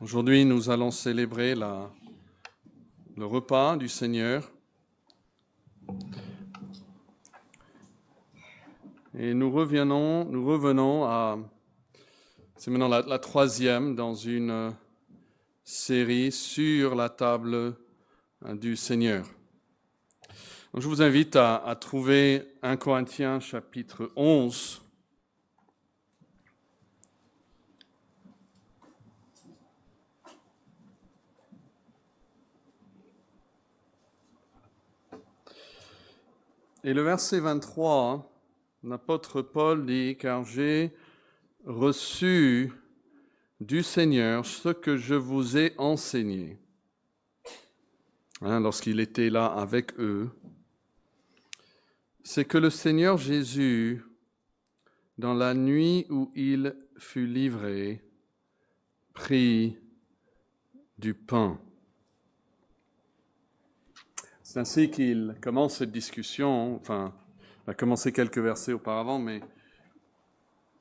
Aujourd'hui, nous allons célébrer le repas du Seigneur. Et nous revenons à... C'est maintenant la troisième dans une série sur la table du Seigneur. Donc, je vous invite à trouver 1 Corinthiens chapitre 11. Et le verset 23, l'apôtre Paul dit « Car j'ai reçu du Seigneur ce que je vous ai enseigné. » Lorsqu'il était là avec eux, c'est que le Seigneur Jésus, dans la nuit où il fut livré, prit du pain. C'est ainsi qu'il commence cette discussion, enfin, il a commencé quelques versets auparavant, mais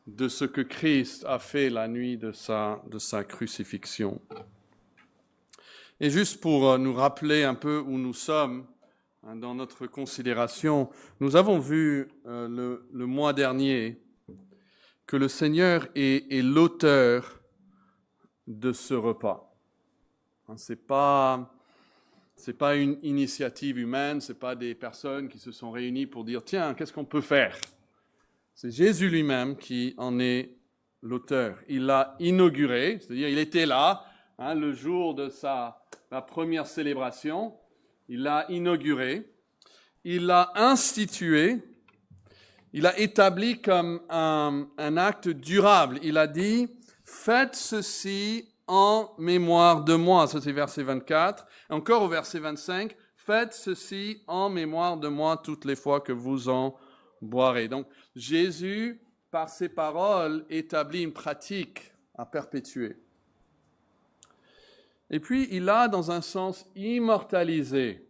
de ce que Christ a fait la nuit de sa crucifixion. Et juste pour nous rappeler un peu où nous sommes dans notre considération, nous avons vu le mois dernier que le Seigneur est l'auteur de ce repas. C'est pas une initiative humaine, c'est pas des personnes qui se sont réunies pour dire « Tiens, qu'est-ce qu'on peut faire ?» C'est Jésus lui-même qui en est l'auteur. Il l'a inauguré, c'est-à-dire il était là le jour de la première célébration. Il l'a inauguré, il l'a institué, il l'a établi comme un acte durable. Il a dit « Faites ceci en mémoire de moi ». Ça c'est verset 24. Encore au verset 25, « Faites ceci en mémoire de moi toutes les fois que vous en boirez ». Donc Jésus, par ses paroles, établit une pratique à perpétuer. Et puis, il a, dans un sens, immortalisé.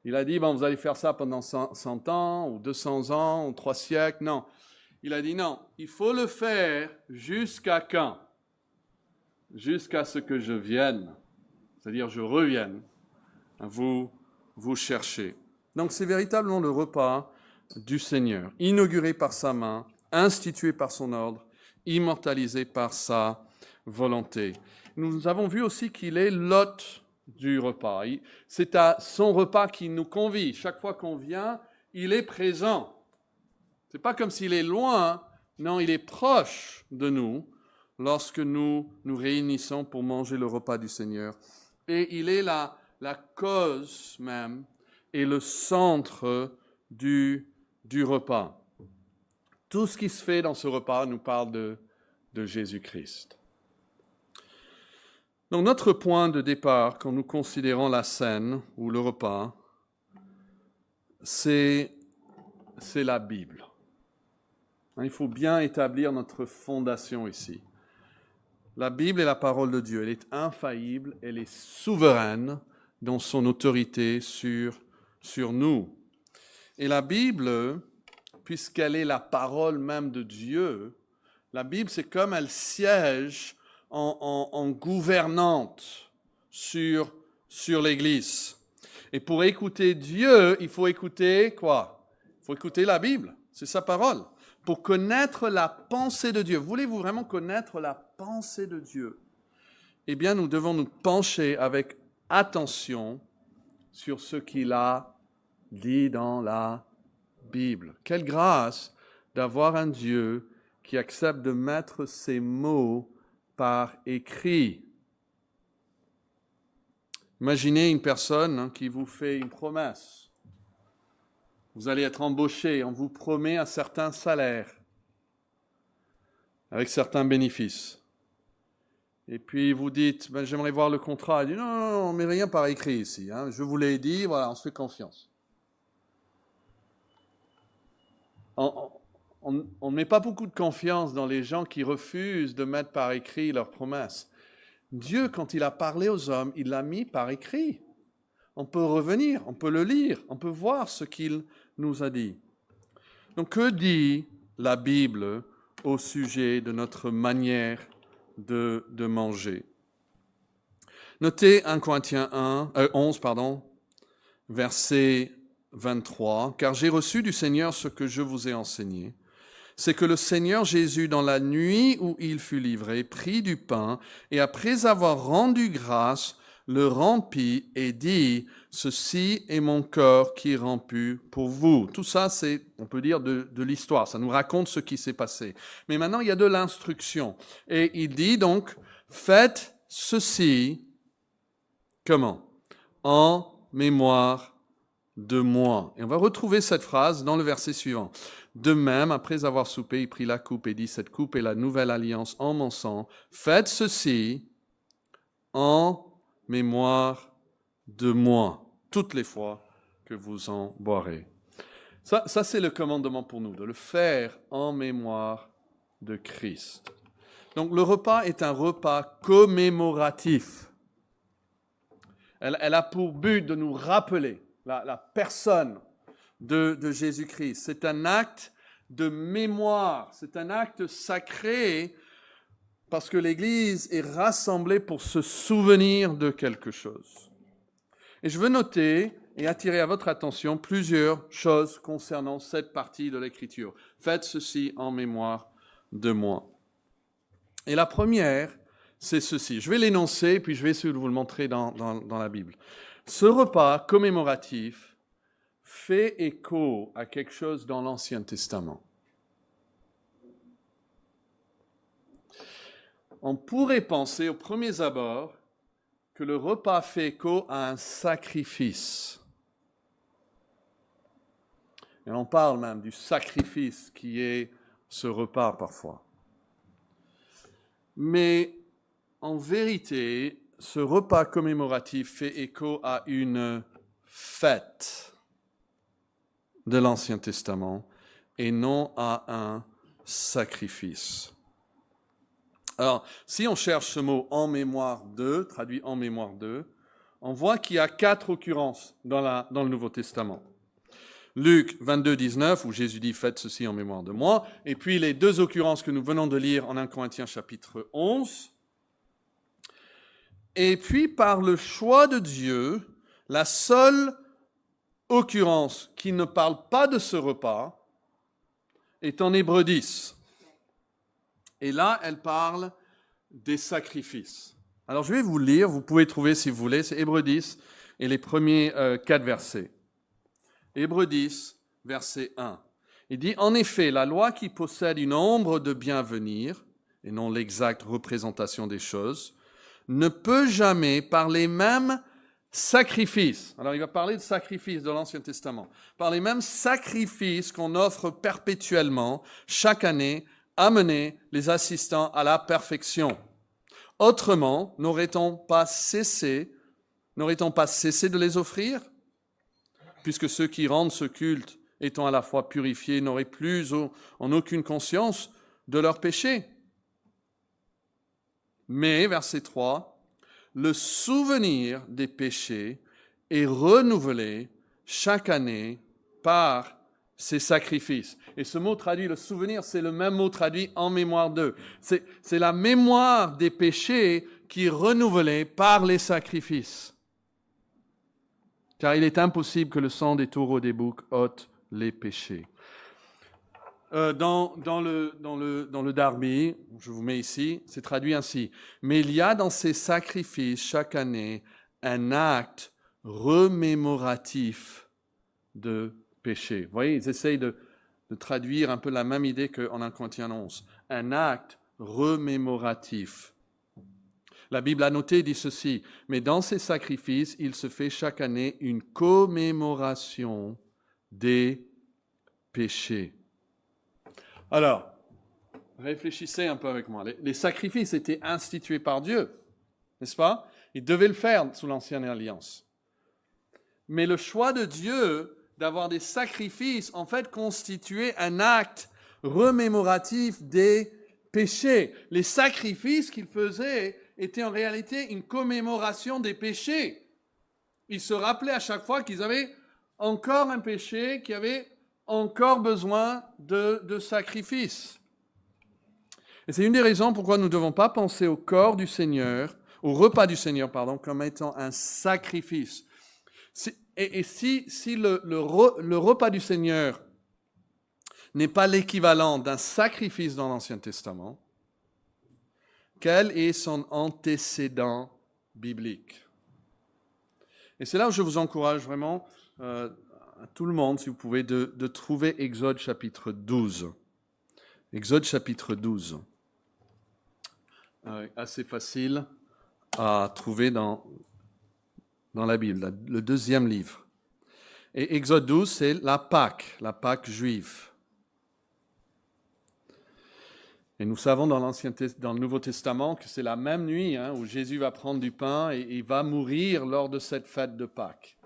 Il a dit, vous allez faire ça pendant 100 ans, ou 200 ans, ou 3 siècles. Non. Il a dit, non, il faut le faire jusqu'à quand? Jusqu'à ce que je vienne. C'est-à-dire, je revienne. Vous cherchez. Donc, c'est véritablement le repas du Seigneur, inauguré par sa main, institué par son ordre, immortalisé par sa volonté. Nous avons vu aussi qu'il est l'hôte du repas. C'est à son repas qu'il nous convie. Chaque fois qu'on vient, il est présent. Ce n'est pas comme s'il est loin, non, il est proche de nous lorsque nous nous réunissons pour manger le repas du Seigneur. Et il est la cause même et le centre du repas. Tout ce qui se fait dans ce repas nous parle de Jésus-Christ. Donc notre point de départ, quand nous considérons la scène ou le repas, c'est la Bible. Il faut bien établir notre fondation ici. La Bible est la parole de Dieu, elle est infaillible, elle est souveraine dans son autorité sur nous. Et la Bible, puisqu'elle est la parole même de Dieu, la Bible, c'est comme elle siège en gouvernante sur l'Église. Et pour écouter Dieu, il faut écouter quoi? Il faut écouter la Bible, c'est sa parole. Pour connaître la pensée de Dieu, voulez-vous vraiment connaître la pensée de Dieu? Eh bien, nous devons nous pencher avec attention sur ce qu'il a dit dans la Bible. Quelle grâce d'avoir un Dieu qui accepte de mettre ses mots par écrit. Imaginez une personne qui vous fait une promesse. Vous allez être embauché, on vous promet un certain salaire, avec certains bénéfices. Et puis vous dites, j'aimerais voir le contrat. Il dit, non, on ne met rien par écrit ici. Je vous l'ai dit, voilà, on se fait confiance. On ne met pas beaucoup de confiance dans les gens qui refusent de mettre par écrit leurs promesses. Dieu, quand il a parlé aux hommes, il l'a mis par écrit. On peut revenir, on peut le lire, on peut voir ce qu'il nous a dit. Donc, que dit la Bible au sujet de notre manière de manger. Notez 1 Corinthiens 11, verset 23. « Car j'ai reçu du Seigneur ce que je vous ai enseigné. C'est que le Seigneur Jésus, dans la nuit où il fut livré, prit du pain et après avoir rendu grâce, le rompit et dit, « Ceci est mon corps qui est rompu pour vous. » Tout ça, c'est, on peut dire, de l'histoire. Ça nous raconte ce qui s'est passé. Mais maintenant, il y a de l'instruction. Et il dit donc, « Faites ceci. » Comment? En mémoire de moi. Et on va retrouver cette phrase dans le verset suivant. De même, après avoir soupé, il prit la coupe et dit, cette coupe est la nouvelle alliance en mon sang. Faites ceci en mémoire de moi, toutes les fois que vous en boirez. Ça c'est le commandement pour nous, de le faire en mémoire de Christ. Donc le repas est un repas commémoratif. Elle a pour but de nous rappeler la personne de Jésus-Christ. C'est un acte de mémoire, c'est un acte sacré parce que l'Église est rassemblée pour se souvenir de quelque chose. Et je veux noter et attirer à votre attention plusieurs choses concernant cette partie de l'Écriture. Faites ceci en mémoire de moi. Et la première, c'est ceci. Je vais l'énoncer, puis je vais essayer de vous le montrer dans la Bible. Ce repas commémoratif fait écho à quelque chose dans l'Ancien Testament. On pourrait penser au premier abord que le repas fait écho à un sacrifice. Et on parle même du sacrifice qui est ce repas parfois. Mais en vérité, ce repas commémoratif fait écho à une fête de l'Ancien Testament et non à un sacrifice. Alors, si on cherche ce mot « en mémoire de », traduit « en mémoire de », on voit qu'il y a 4 occurrences dans le Nouveau Testament. Luc 22, 19, où Jésus dit « Faites ceci en mémoire de moi », et puis les 2 occurrences que nous venons de lire en 1 Corinthiens chapitre 11. Et puis, par le choix de Dieu, la seule occurrence qui ne parle pas de ce repas est en Hébreux 10. Et là, elle parle des sacrifices. Alors, je vais vous lire, vous pouvez trouver si vous voulez, c'est Hébreux 10 et les premiers 4 versets. Hébreux 10, verset 1. Il dit « En effet, la loi qui possède une ombre de bien venir, et non l'exacte représentation des choses, ne peut jamais, par les mêmes sacrifices, alors il va parler de sacrifices de l'Ancien Testament, par les mêmes sacrifices qu'on offre perpétuellement, chaque année, amener les assistants à la perfection. Autrement, n'aurait-on pas cessé de les offrir, puisque ceux qui rendent ce culte, étant à la fois purifiés, n'auraient plus en aucune conscience de leurs péchés. Mais, verset 3, le souvenir des péchés est renouvelé chaque année par ces sacrifices. Et ce mot traduit le souvenir, c'est le même mot traduit en mémoire d'eux. C'est la mémoire des péchés qui est renouvelée par les sacrifices. Car il est impossible que le sang des taureaux des boucs ôte les péchés. Dans le Darby, je vous mets ici, c'est traduit ainsi. Mais il y a dans ces sacrifices chaque année un acte remémoratif de péché. Vous voyez, ils essayent de traduire un peu la même idée qu'en 1 Corinthiens 11. Un acte remémoratif. La Bible a noté, dit ceci, mais dans ces sacrifices, il se fait chaque année une commémoration des péchés. Alors, réfléchissez un peu avec moi. Les sacrifices étaient institués par Dieu, n'est-ce pas? Il devait le faire sous l'Ancienne Alliance. Mais le choix de Dieu d'avoir des sacrifices, en fait, constituait un acte remémoratif des péchés. Les sacrifices qu'il faisait étaient en réalité une commémoration des péchés. Ils se rappelaient à chaque fois qu'ils avaient encore un péché, qui avait encore besoin de sacrifice. Et c'est une des raisons pourquoi nous ne devons pas penser au corps du Seigneur, au repas du Seigneur, comme étant un sacrifice. Si le repas du Seigneur n'est pas l'équivalent d'un sacrifice dans l'Ancien Testament, quel est son antécédent biblique? Et c'est là où je vous encourage vraiment, à tout le monde, si vous pouvez, de trouver Exode chapitre 12. Exode chapitre 12. Assez facile à trouver dans la Bible, le deuxième livre. Et Exode 12, c'est la Pâque juive. Et nous savons dans le Nouveau Testament que c'est la même nuit où Jésus va prendre du pain et il va mourir lors de cette fête de Pâques.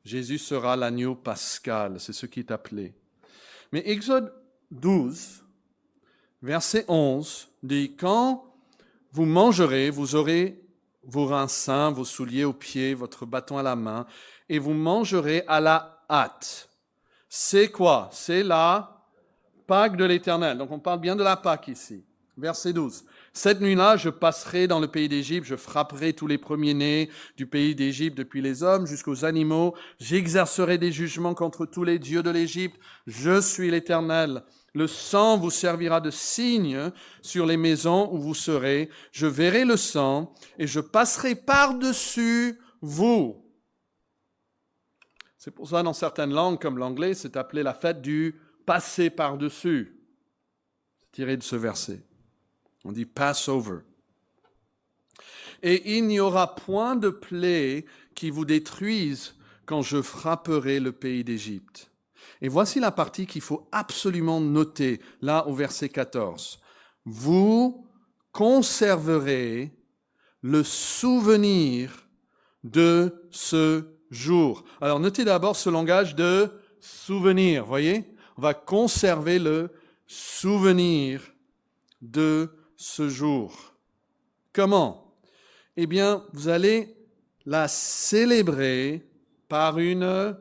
Jésus sera l'agneau pascal, c'est ce qui est appelé. Mais Exode 12, verset 11, dit « Quand vous mangerez, vous aurez vos reins sains, vos souliers aux pieds, votre bâton à la main, et vous mangerez à la hâte. » C'est quoi? C'est la Pâque de l'Éternel. Donc on parle bien de la Pâque ici. Verset 12. « Cette nuit-là, je passerai dans le pays d'Égypte, je frapperai tous les premiers-nés du pays d'Égypte, depuis les hommes jusqu'aux animaux. J'exercerai des jugements contre tous les dieux de l'Égypte. Je suis l'Éternel. Le sang vous servira de signe sur les maisons où vous serez. Je verrai le sang et je passerai par-dessus vous. » C'est pour ça, dans certaines langues, comme l'anglais, c'est appelé la fête du passer par-dessus. C'est tiré de ce verset. On dit Passover. Et il n'y aura point de plaie qui vous détruise quand je frapperai le pays d'Égypte. Et voici la partie qu'il faut absolument noter, là au verset 14. Vous conserverez le souvenir de ce jour. Alors notez d'abord ce langage de souvenir, voyez? On va conserver le souvenir de ce jour. Comment? Eh bien, vous allez la célébrer par une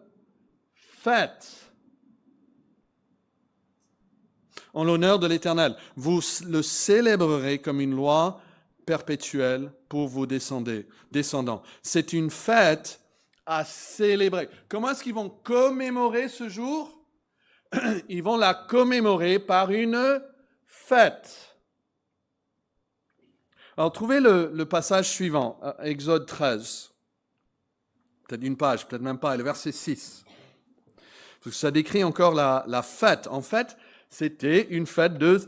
fête en l'honneur de l'Éternel. Vous le célébrerez comme une loi perpétuelle pour vos descendants. C'est une fête à célébrer. Comment est-ce qu'ils vont commémorer ce jour? Ils vont la commémorer par une fête. Alors, trouvez le passage suivant, Exode 13. Peut-être une page, peut-être même pas, le verset 6. Parce que ça décrit encore la fête. En fait, c'était une fête de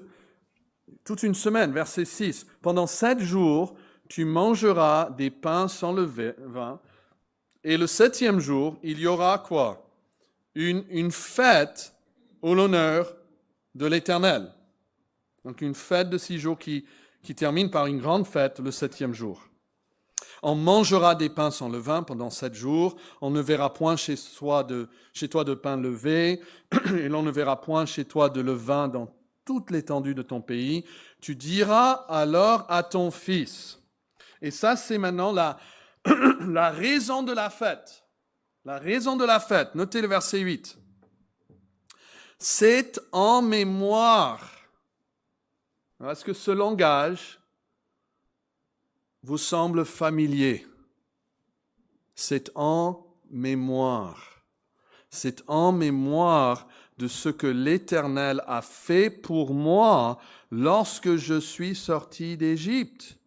toute une semaine, verset 6. Pendant 7 jours, tu mangeras des pains sans levain. Et le 7e jour, il y aura quoi? Une fête au l'honneur de l'Éternel. Donc une fête de 6 jours qui termine par une grande fête le 7e jour. On mangera des pains sans levain pendant 7 jours. On ne verra point chez toi de pain levé, et l'on ne verra point chez toi de levain dans toute l'étendue de ton pays. Tu diras alors à ton fils. Et ça, c'est maintenant la raison de la fête. La raison de la fête. Notez le verset 8. C'est en mémoire. Est-ce que ce langage vous semble familier? C'est en mémoire. C'est en mémoire de ce que l'Éternel a fait pour moi lorsque je suis sorti d'Égypte.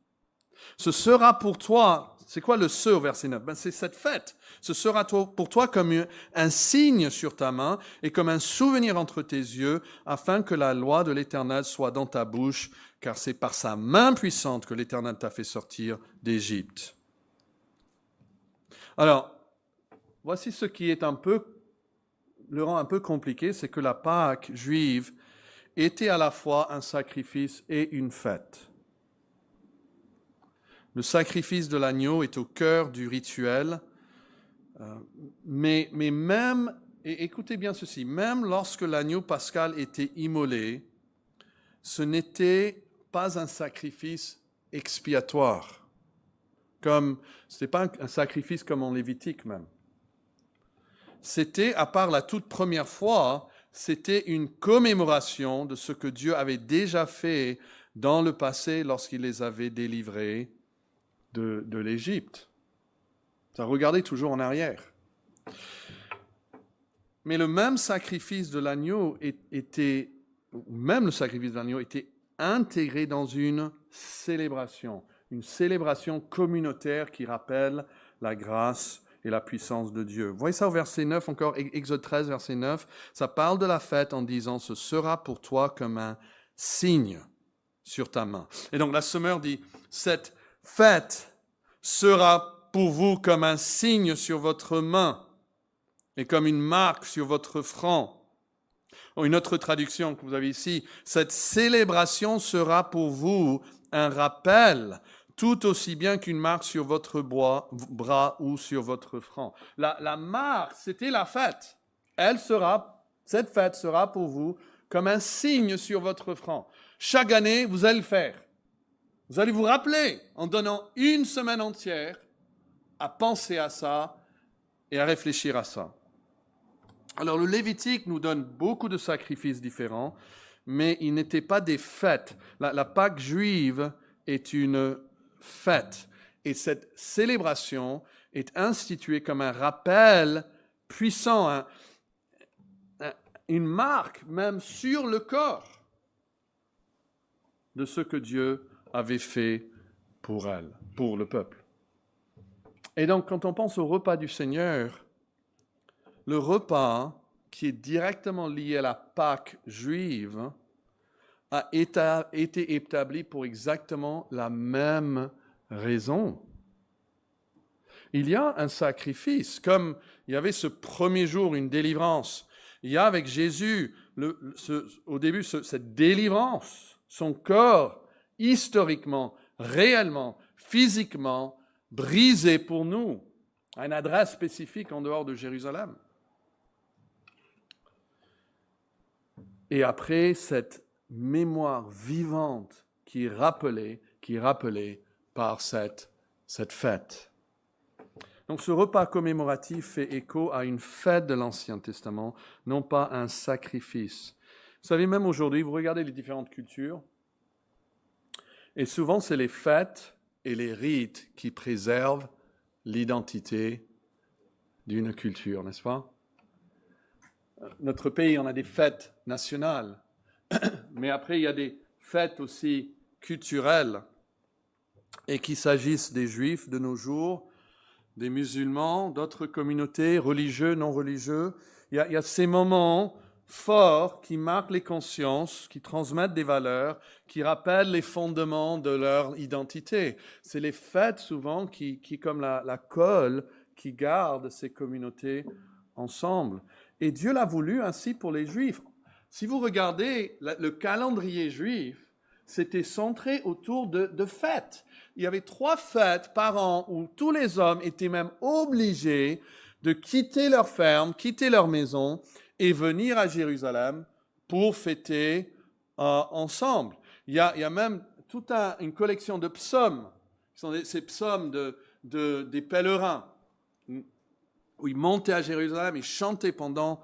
Ce sera pour toi, c'est quoi le ce au verset 9? C'est cette fête. Ce sera pour toi comme un signe sur ta main et comme un souvenir entre tes yeux, afin que la loi de l'Éternel soit dans ta bouche, car c'est par sa main puissante que l'Éternel t'a fait sortir d'Égypte. Alors, voici ce qui est le rend un peu compliqué, c'est que la Pâque juive était à la fois un sacrifice et une fête. Le sacrifice de l'agneau est au cœur du rituel, mais même, et écoutez bien ceci, même lorsque l'agneau pascal était immolé, ce n'était pas un sacrifice expiatoire. Ce n'était pas un sacrifice comme en Lévitique même. C'était, à part la toute première fois, c'était une commémoration de ce que Dieu avait déjà fait dans le passé lorsqu'il les avait délivrés de l'Égypte. Ça regardait toujours en arrière. Mais le même sacrifice de l'agneau était intégré dans une célébration communautaire qui rappelle la grâce et la puissance de Dieu. Vous voyez ça au verset 9 encore, Exode 13, verset 9, ça parle de la fête en disant « Ce sera pour toi comme un signe sur ta main. » Et donc la Semeur dit « Cette fête sera pour vous comme un signe sur votre main et comme une marque sur votre front. » Une autre traduction que vous avez ici, « Cette célébration sera pour vous un rappel, tout aussi bien qu'une marque sur votre bras ou sur votre front. » La marque, c'était la fête. Cette fête sera pour vous comme un signe sur votre front. Chaque année, vous allez le faire. Vous allez vous rappeler en donnant une semaine entière à penser à ça et à réfléchir à ça. Alors le Lévitique nous donne beaucoup de sacrifices différents, mais ils n'étaient pas des fêtes. La Pâque juive est une fête. Et cette célébration est instituée comme un rappel puissant, une marque même sur le corps de ce que Dieu avait fait pour elle, pour le peuple. Et donc, quand on pense au repas du Seigneur, le repas qui est directement lié à la Pâque juive a été établi pour exactement la même raison. Il y a un sacrifice, comme il y avait ce premier jour une délivrance. Il y a avec Jésus, au début, cette délivrance, son corps, historiquement, réellement, physiquement, brisé pour nous, à une adresse spécifique en dehors de Jérusalem. Et après, cette mémoire vivante qui est rappelée par cette fête. Donc ce repas commémoratif fait écho à une fête de l'Ancien Testament, non pas un sacrifice. Vous savez, même aujourd'hui, vous regardez les différentes cultures, et souvent c'est les fêtes et les rites qui préservent l'identité d'une culture, n'est-ce pas? Notre pays, on a des fêtes nationales, mais après, il y a des fêtes aussi culturelles. Et qu'il s'agisse des Juifs de nos jours, des musulmans, d'autres communautés, religieux, non religieux, il y a ces moments forts qui marquent les consciences, qui transmettent des valeurs, qui rappellent les fondements de leur identité. C'est les fêtes souvent qui comme la colle, qui gardent ces communautés ensemble. Et Dieu l'a voulu ainsi pour les Juifs. Si vous regardez le calendrier juif, c'était centré autour de fêtes. Il y avait 3 fêtes par an où tous les hommes étaient même obligés de quitter leur ferme, quitter leur maison et venir à Jérusalem pour fêter ensemble. Il y a même toute une collection de psaumes, qui sont ces psaumes des pèlerins, où ils montaient à Jérusalem et chantaient pendant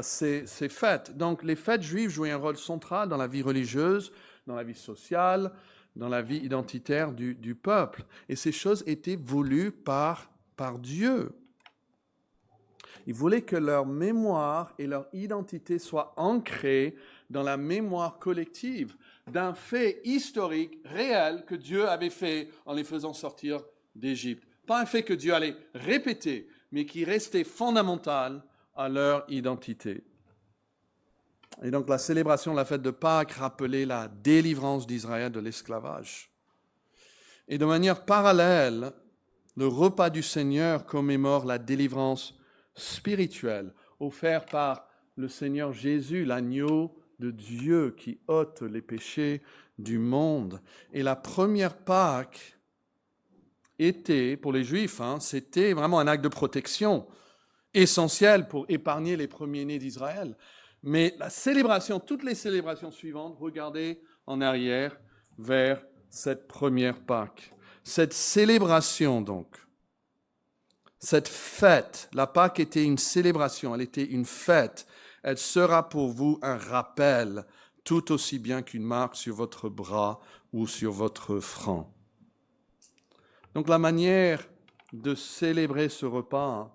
ces fêtes. Donc les fêtes juives jouaient un rôle central dans la vie religieuse, dans la vie sociale, dans la vie identitaire du peuple. Et ces choses étaient voulues par Dieu. Il voulait que leur mémoire et leur identité soient ancrées dans la mémoire collective d'un fait historique, réel, que Dieu avait fait en les faisant sortir d'Égypte. Pas un fait que Dieu allait répéter, mais qui restait fondamental à leur identité. Et donc la célébration de la fête de Pâques rappelait la délivrance d'Israël de l'esclavage. Et de manière parallèle, le repas du Seigneur commémore la délivrance spirituelle offerte par le Seigneur Jésus, l'agneau de Dieu qui ôte les péchés du monde. Et la première Pâques était, pour les Juifs, c'était vraiment un acte de protection essentiel pour épargner les premiers-nés d'Israël. Mais la célébration, toutes les célébrations suivantes, regardez en arrière vers cette première Pâque. Cette célébration donc, cette fête, la Pâque était une célébration, elle était une fête. Elle sera pour vous un rappel, tout aussi bien qu'une marque sur votre bras ou sur votre front. Donc la manière de célébrer ce repas,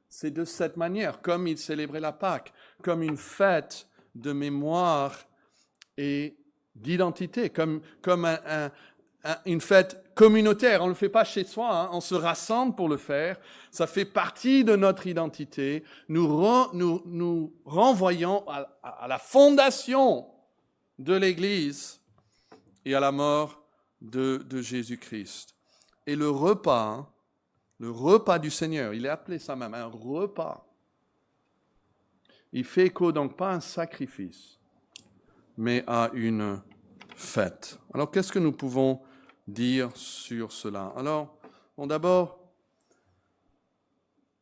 c'est de cette manière, comme il célébrait la Pâque, comme une fête de mémoire et d'identité, comme une fête communautaire. On ne le fait pas chez soi, hein, on se rassemble pour le faire. Ça fait partie de notre identité. Nous renvoyons à la fondation de l'Église et à la mort de Jésus-Christ. Et le repas du Seigneur, il est appelé ça même, un repas. Il fait écho donc pas à un sacrifice, mais à une fête. Alors qu'est-ce que nous pouvons dire sur cela? Alors, d'abord,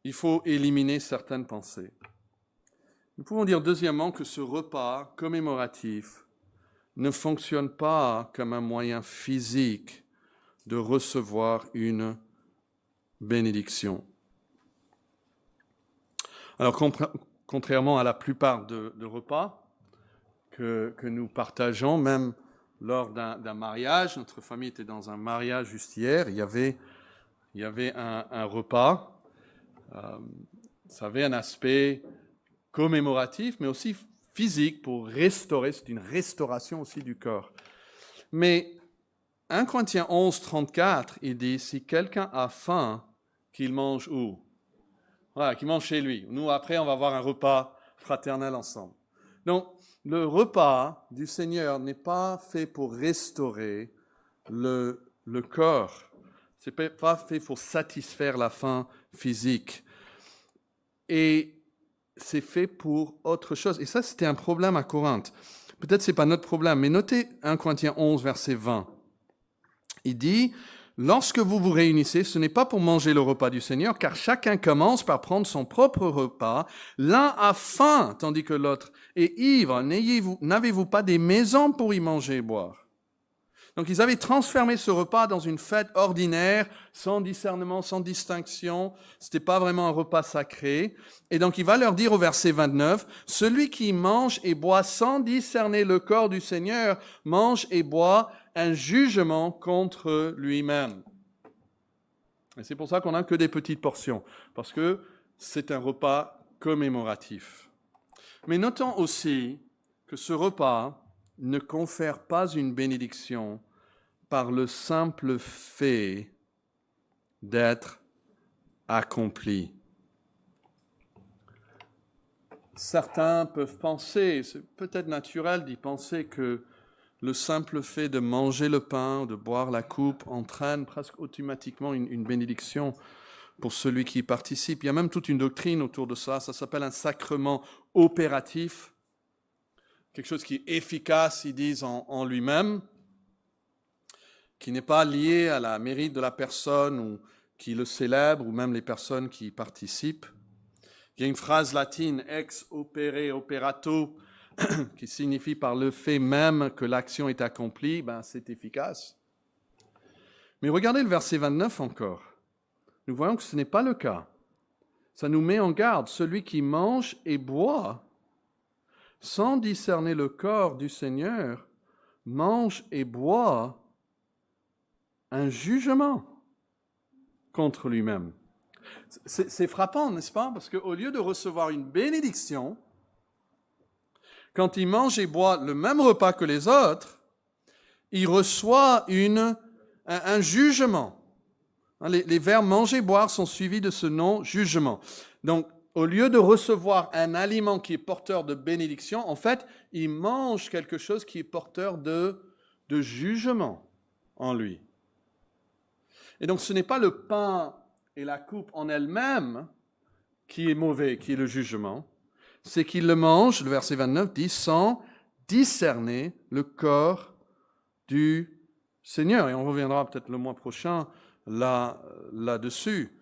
il faut éliminer certaines pensées. Nous pouvons dire deuxièmement que ce repas commémoratif ne fonctionne pas comme un moyen physique de recevoir une bénédiction. Alors, contrairement à la plupart de repas que nous partageons, même lors d'un mariage, notre famille était dans un mariage juste hier, il y avait un repas, ça avait un aspect commémoratif, mais aussi physique pour restaurer, c'est une restauration aussi du corps. Mais 1 Corinthiens 11, 34, il dit, si quelqu'un a faim, qu'il mange où? Voilà, qu'il mange chez lui. Nous, après, on va avoir un repas fraternel ensemble. Donc, le repas du Seigneur n'est pas fait pour restaurer le corps. Ce n'est pas fait pour satisfaire la faim physique. Et c'est fait pour autre chose. Et ça, c'était un problème à Corinthe. Peut-être ce n'est pas notre problème, mais notez 1 Corinthiens 11, verset 20. Il dit, lorsque vous vous réunissez, ce n'est pas pour manger le repas du Seigneur, car chacun commence par prendre son propre repas. L'un a faim, tandis que l'autre est ivre. N'avez-vous pas des maisons pour y manger et boire? Donc ils avaient transformé ce repas dans une fête ordinaire, sans discernement, sans distinction. C'était pas vraiment un repas sacré. Et donc il va leur dire au verset 29, celui qui mange et boit sans discerner le corps du Seigneur, mange et boit un jugement contre lui-même. Et c'est pour ça qu'on n'a que des petites portions, parce que c'est un repas commémoratif. Mais notons aussi que ce repas ne confère pas une bénédiction par le simple fait d'être accompli. Certains peuvent penser, c'est peut-être naturel d'y penser que le simple fait de manger le pain, de boire la coupe, entraîne presque automatiquement une bénédiction pour celui qui y participe. Il y a même toute une doctrine autour de ça. Ça s'appelle un sacrement opératif, quelque chose qui est efficace, ils disent, en lui-même, qui n'est pas lié à la mérite de la personne ou qui le célèbre, ou même les personnes qui y participent. Il y a une phrase latine, ex opere operato, qui signifie par le fait même que l'action est accomplie, c'est efficace. Mais regardez le verset 29 encore. Nous voyons que ce n'est pas le cas. Ça nous met en garde. Celui qui mange et boit sans discerner le corps du Seigneur mange et boit un jugement contre lui-même. C'est frappant, n'est-ce pas? Parce qu'au lieu de recevoir une bénédiction, quand il mange et boit le même repas que les autres, il reçoit un jugement. Les verbes manger et boire sont suivis de ce nom jugement. Donc, au lieu de recevoir un aliment qui est porteur de bénédiction, en fait, il mange quelque chose qui est porteur de jugement en lui. Et donc, ce n'est pas le pain et la coupe en elle-même qui est mauvais, qui est le jugement, c'est qu'il le mange, le verset 29 dit, sans discerner le corps du Seigneur. Et on reviendra peut-être le mois prochain là-dessus.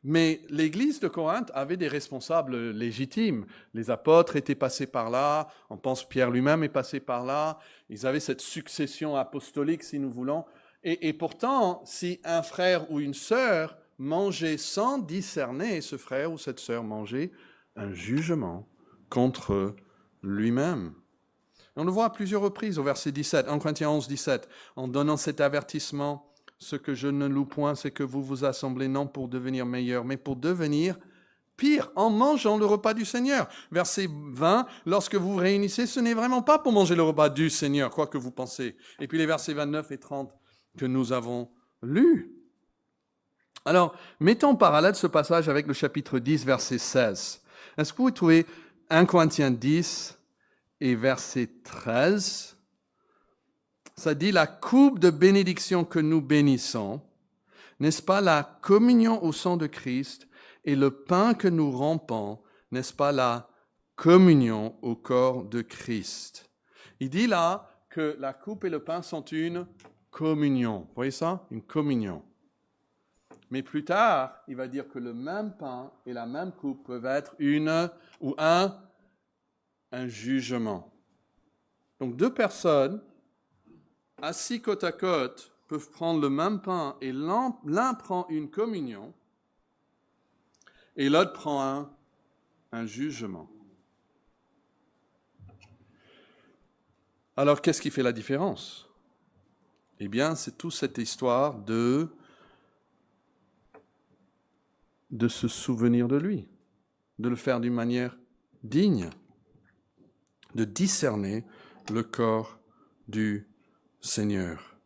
Mais l'Église de Corinthe avait des responsables légitimes. Les apôtres étaient passés par là, on pense Pierre lui-même est passé par là, ils avaient cette succession apostolique, si nous voulons. Et pourtant, si un frère ou une sœur mangeait sans discerner, ce frère ou cette sœur mangeait un jugement contre lui-même. On le voit à plusieurs reprises au verset 17, 1 Corinthiens 11, 17. En donnant cet avertissement, ce que je ne loue point, c'est que vous vous assemblez non pour devenir meilleur, mais pour devenir pire, en mangeant le repas du Seigneur. Verset 20, lorsque vous vous réunissez, ce n'est vraiment pas pour manger le repas du Seigneur, quoi que vous pensez. Et puis les versets 29 et 30 que nous avons lus. Alors, mettons en parallèle ce passage avec le chapitre 10, verset 16. Est-ce que vous trouvez 1 Corinthiens 10 et verset 13? Ça dit la coupe de bénédiction que nous bénissons, n'est-ce pas la communion au sang de Christ, et le pain que nous rompons, n'est-ce pas la communion au corps de Christ? Il dit là que la coupe et le pain sont une communion. Vous voyez ça? Une communion. Mais plus tard, il va dire que le même pain et la même coupe peuvent être un jugement. Donc deux personnes assis côte à côte peuvent prendre le même pain et l'un prend une communion et l'autre prend un jugement. Alors, qu'est-ce qui fait la différence? Eh bien, c'est toute cette histoire de se souvenir de lui, de le faire d'une manière digne, de discerner le corps du Seigneur.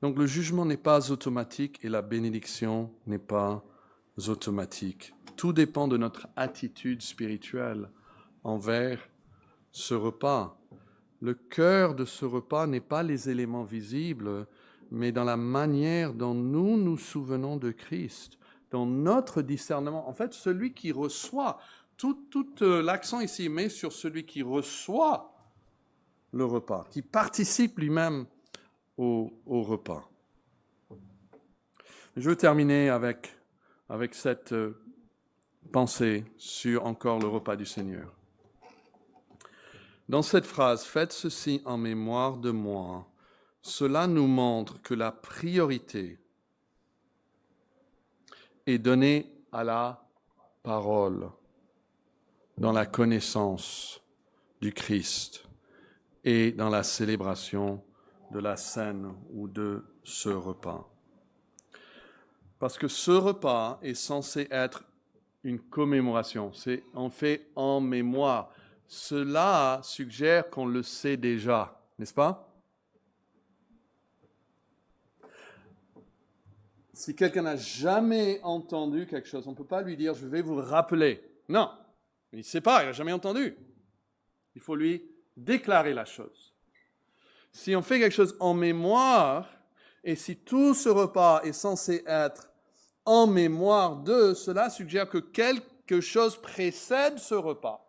Donc le jugement n'est pas automatique et la bénédiction n'est pas automatique. Tout dépend de notre attitude spirituelle envers ce repas. Le cœur de ce repas n'est pas les éléments visibles, mais dans la manière dont nous nous souvenons de Christ, dans notre discernement. En fait, celui qui reçoit, tout l'accent ici est mis sur celui qui reçoit le repas, qui participe lui-même au repas. Je veux terminer avec cette pensée sur encore le repas du Seigneur. Dans cette phrase, « Faites ceci en mémoire de moi », cela nous montre que la priorité est donnée à la parole dans la connaissance du Christ et dans la célébration de la scène ou de ce repas. Parce que ce repas est censé être une commémoration, on fait en mémoire. Cela suggère qu'on le sait déjà, n'est-ce pas? Si quelqu'un n'a jamais entendu quelque chose, on ne peut pas lui dire « je vais vous rappeler ». Non, il ne sait pas, il n'a jamais entendu. Il faut lui déclarer la chose. Si on fait quelque chose en mémoire, et si tout ce repas est censé être en mémoire de, cela suggère que quelque chose précède ce repas.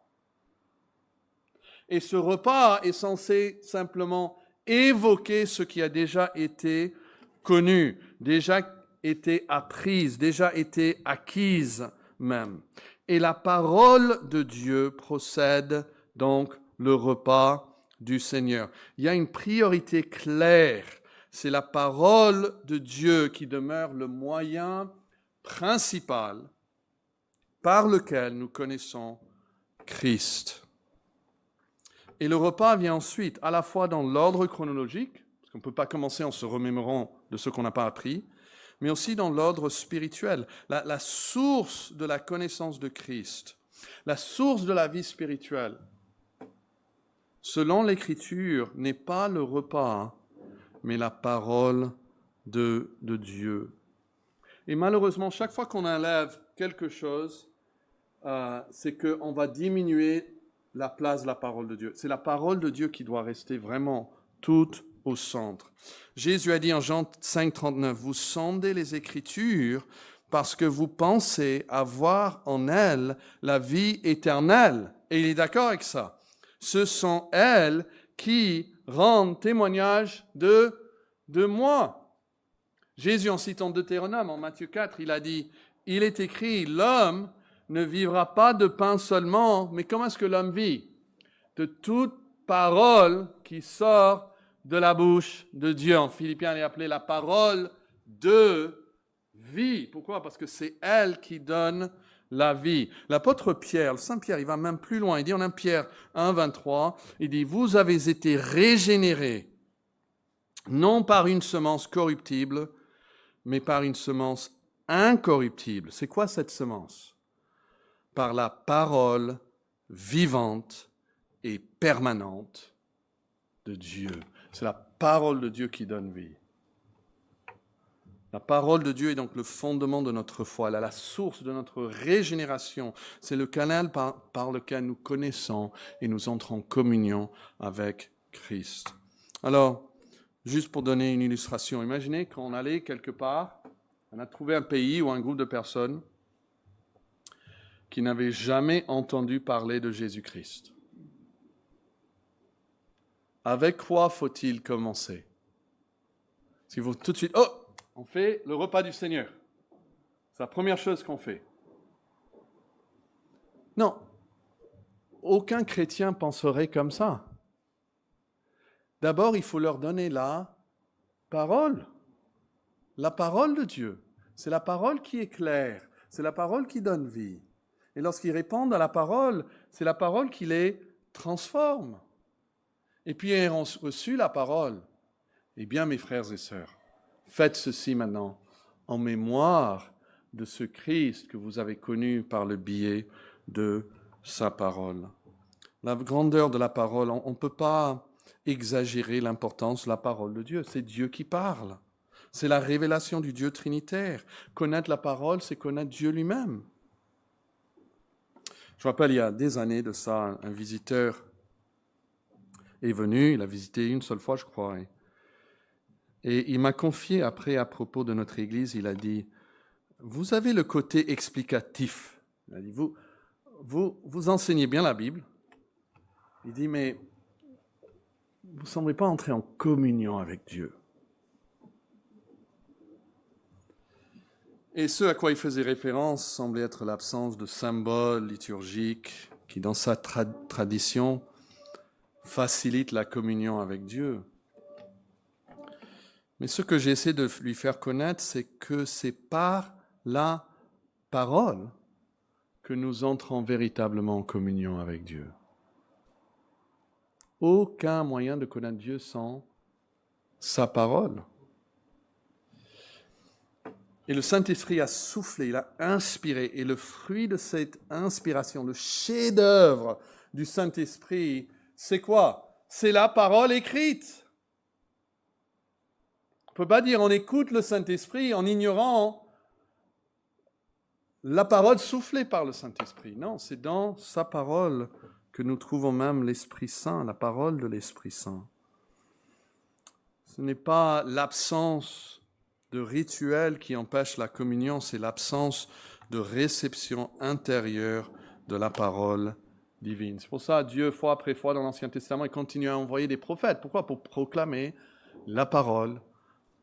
Et ce repas est censé simplement évoquer ce qui a déjà été connu, déjà été apprise, déjà été acquise même. Et la parole de Dieu procède donc le repas du Seigneur. Il y a une priorité claire. C'est la parole de Dieu qui demeure le moyen principal par lequel nous connaissons Christ. Et le repas vient ensuite, à la fois dans l'ordre chronologique, parce qu'on ne peut pas commencer en se remémorant de ce qu'on n'a pas appris, mais aussi dans l'ordre spirituel. La source de la connaissance de Christ, la source de la vie spirituelle, selon l'Écriture, n'est pas le repas, mais la parole de Dieu. Et malheureusement, chaque fois qu'on enlève quelque chose, c'est qu'on va diminuer la place de la parole de Dieu. C'est la parole de Dieu qui doit rester vraiment toute au centre. Jésus a dit en Jean 5, 39, « Vous sondez les Écritures parce que vous pensez avoir en elles la vie éternelle. » Et il est d'accord avec ça. Ce sont elles qui rendent témoignage de moi. Jésus, en citant Deutéronome, en Matthieu 4, il a dit, « Il est écrit, l'homme ne vivra pas de pain seulement, mais comment est-ce que l'homme vit? De toute parole qui sort de la bouche de Dieu. » En Philippiens, elle est appelée la parole de vie. Pourquoi? Parce que c'est elle qui donne la vie. L'apôtre Pierre, le Saint Pierre, il va même plus loin. Il dit en 1 Pierre 1, 23, il dit « Vous avez été régénérés, non par une semence corruptible, mais par une semence incorruptible. » C'est quoi cette semence? Par la parole vivante et permanente de Dieu. C'est la parole de Dieu qui donne vie. La parole de Dieu est donc le fondement de notre foi, elle est la source de notre régénération. C'est le canal par lequel nous connaissons et nous entrons en communion avec Christ. Alors, juste pour donner une illustration, imaginez qu'on allait quelque part, on a trouvé un pays ou un groupe de personnes qui n'avaient jamais entendu parler de Jésus-Christ. Avec quoi faut-il commencer? Si vous tout de suite, on fait le repas du Seigneur. C'est la première chose qu'on fait. Non, aucun chrétien penserait comme ça. D'abord, il faut leur donner la parole de Dieu. C'est la parole qui éclaire, c'est la parole qui donne vie. Et lorsqu'ils répondent à la parole, c'est la parole qui les transforme. Et puis, ils ont reçu la parole. Eh bien, mes frères et sœurs, faites ceci maintenant en mémoire de ce Christ que vous avez connu par le biais de sa parole. La grandeur de la parole, on ne peut pas exagérer l'importance de la parole de Dieu. C'est Dieu qui parle. C'est la révélation du Dieu trinitaire. Connaître la parole, c'est connaître Dieu lui-même. Je me rappelle, il y a des années de ça, un visiteur est venu, il a visité une seule fois, je crois, et il m'a confié après, à propos de notre Église, il a dit, vous avez le côté explicatif. Il a dit, vous enseignez bien la Bible. Il dit, mais vous ne semblez pas entrer en communion avec Dieu. Et ce à quoi il faisait référence semblait être l'absence de symboles liturgiques qui, dans sa tradition, facilitent la communion avec Dieu. Mais ce que j'essaie de lui faire connaître, c'est que c'est par la parole que nous entrons véritablement en communion avec Dieu. Aucun moyen de connaître Dieu sans sa parole. Et le Saint-Esprit a soufflé, il a inspiré. Et le fruit de cette inspiration, le chef-d'œuvre du Saint-Esprit, c'est quoi? C'est la parole écrite. On ne peut pas dire on écoute le Saint-Esprit en ignorant la parole soufflée par le Saint-Esprit. Non, c'est dans sa parole que nous trouvons même l'Esprit Saint, la parole de l'Esprit Saint. Ce n'est pas l'absence de rituel qui empêche la communion, c'est l'absence de réception intérieure de la parole divine. C'est pour ça que Dieu, fois après fois dans l'Ancien Testament, il continue à envoyer des prophètes. Pourquoi? Pour proclamer la parole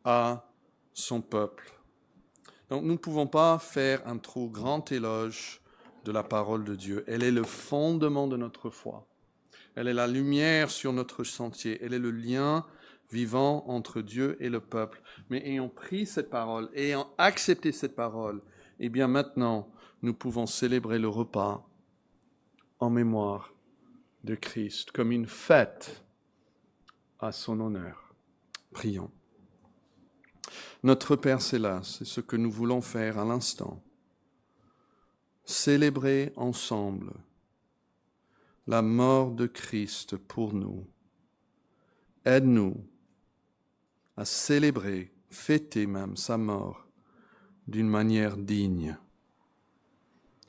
à son peuple. Donc nous ne pouvons pas faire un trop grand éloge de la parole de Dieu. Elle est le fondement de notre foi. Elle est la lumière sur notre sentier. Elle est le lien vivant entre Dieu et le peuple. Mais ayant pris cette parole, ayant accepté cette parole, eh bien maintenant, nous pouvons célébrer le repas en mémoire de Christ, comme une fête à son honneur. Prions. Notre Père céleste, c'est ce que nous voulons faire à l'instant. Célébrer ensemble la mort de Christ pour nous. Aide-nous à célébrer, fêter même sa mort d'une manière digne.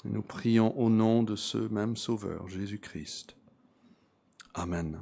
Nous prions au nom de ce même Sauveur, Jésus-Christ. Amen.